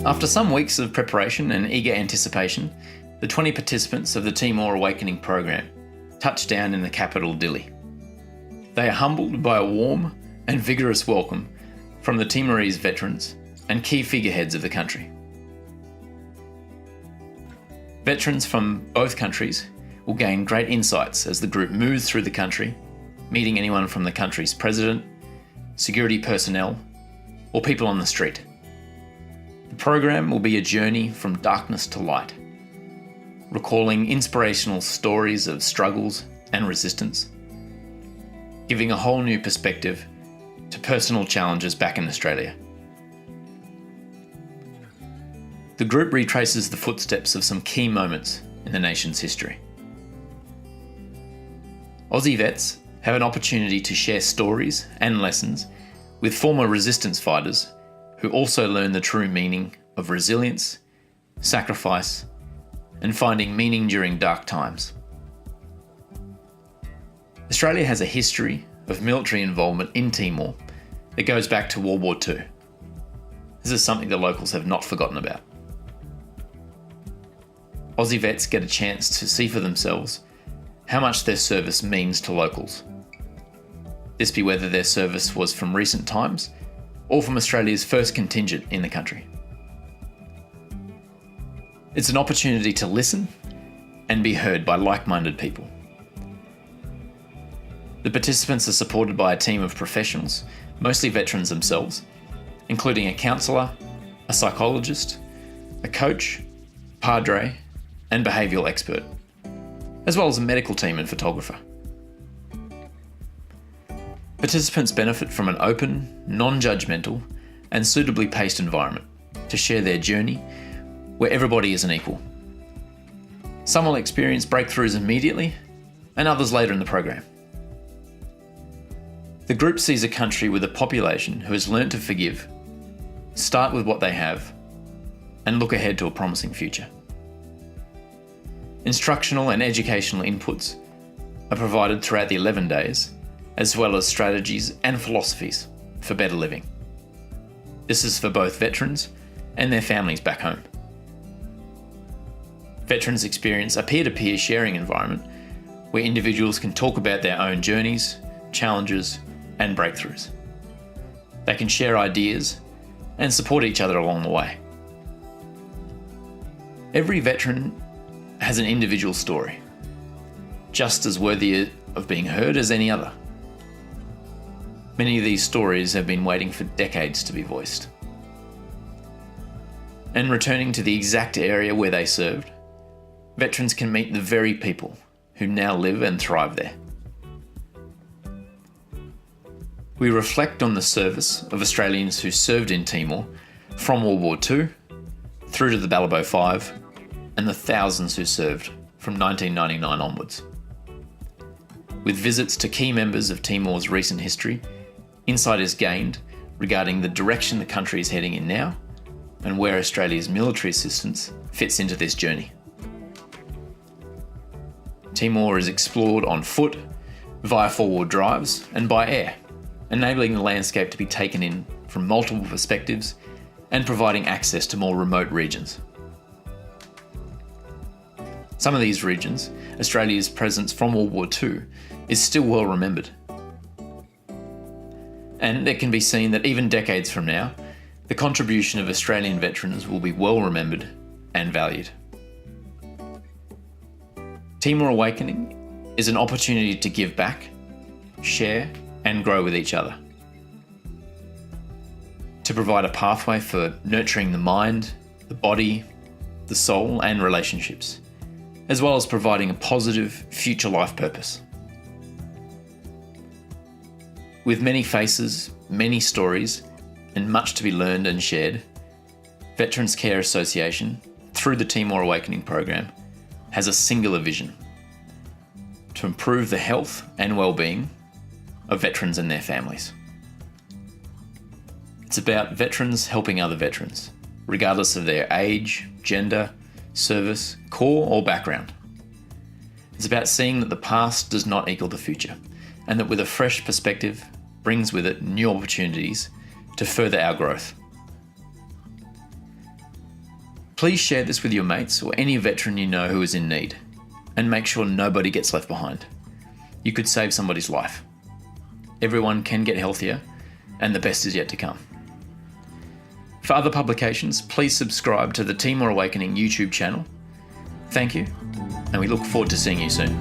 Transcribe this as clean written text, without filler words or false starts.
After some weeks of preparation and eager anticipation, the 20 participants of the Timor Awakening program touched down in the capital, Dili. They are humbled by a warm and vigorous welcome from the Timorese veterans and key figureheads of the country. Veterans from both countries will gain great insights as the group moves through the country, meeting anyone from the country's president, security personnel, or people on the street. The program will be a journey from darkness to light, recalling inspirational stories of struggles and resistance, giving a whole new perspective to personal challenges back in Australia. The group retraces the footsteps of some key moments in the nation's history. Aussie vets have an opportunity to share stories and lessons with former resistance fighters who also learn the true meaning of resilience, sacrifice, and finding meaning during dark times. Australia has a history of military involvement in Timor that goes back to World War II. This is something the locals have not forgotten about. Aussie vets get a chance to see for themselves how much their service means to locals. This be whether their service was from recent times or from Australia's first contingent in the country. It's an opportunity to listen and be heard by like-minded people. The participants are supported by a team of professionals, mostly veterans themselves, including a counsellor, a psychologist, a coach, padre, and behavioural expert, as well as a medical team and photographer. Participants benefit from an open, non-judgmental, and suitably paced environment to share their journey where everybody is an equal. Some will experience breakthroughs immediately, and others later in the program. The group sees a country with a population who has learnt to forgive, start with what they have, and look ahead to a promising future. Instructional and educational inputs are provided throughout the 11 days, as well as strategies and philosophies for better living. This is for both veterans and their families back home. Veterans experience a peer-to-peer sharing environment where individuals can talk about their own journeys, challenges, and breakthroughs. They can share ideas and support each other along the way. Every veteran has an individual story, just as worthy of being heard as any other. Many of these stories have been waiting for decades to be voiced. And returning to the exact area where they served, veterans can meet the very people who now live and thrive there. We reflect on the service of Australians who served in Timor from World War II through to the Ballabo 5 and the thousands who served from 1999 onwards. With visits to key members of Timor's recent history, insight is gained regarding the direction the country is heading in now and where Australia's military assistance fits into this journey. Timor is explored on foot, via four-wheel drives, and by air, enabling the landscape to be taken in from multiple perspectives and providing access to more remote regions. Some of these regions, Australia's presence from World War II is still well remembered. And it can be seen that even decades from now, the contribution of Australian veterans will be well remembered and valued. Timor Awakening is an opportunity to give back, share, and grow with each other. To provide a pathway for nurturing the mind, the body, the soul, and relationships, as well as providing a positive future life purpose. With many faces, many stories, and much to be learned and shared, Veterans Care Association, through the Timor Awakening program, has a singular vision: to improve the health and well-being of veterans and their families. It's about veterans helping other veterans, regardless of their age, gender, service, corps, or background. It's about seeing that the past does not equal the future, and that with a fresh perspective brings with it new opportunities to further our growth. Please share this with your mates or any veteran you know who is in need, and make sure nobody gets left behind. You could save somebody's life. Everyone can get healthier, and the best is yet to come. For other publications, please subscribe to the Timor Awakening YouTube channel. Thank you, and we look forward to seeing you soon.